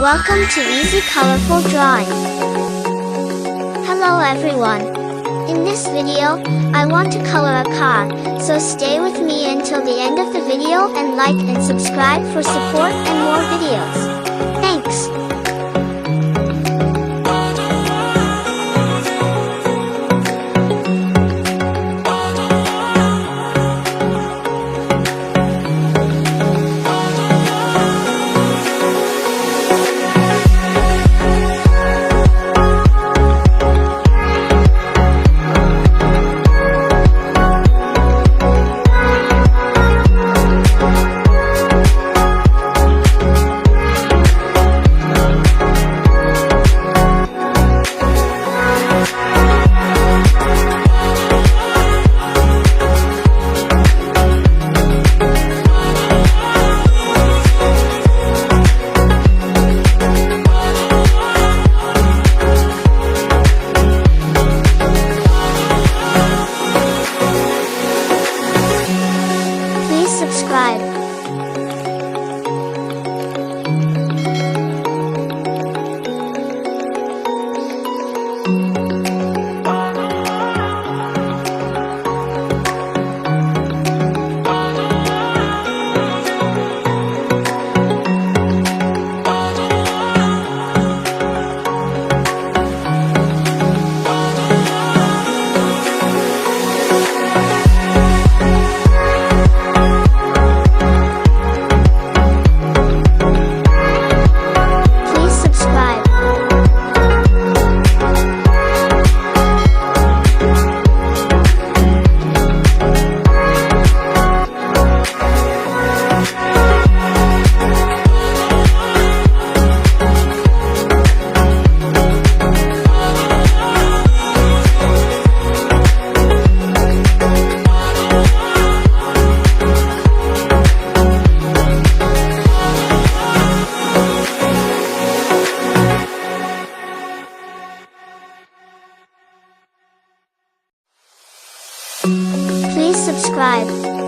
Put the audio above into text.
Welcome to Easy Colorful Drawing. Hello everyone. In this video, I want to color a car, so stay with me until the end of the video and like and subscribe for support and more videos. Thanks. Subscribe. Please subscribe.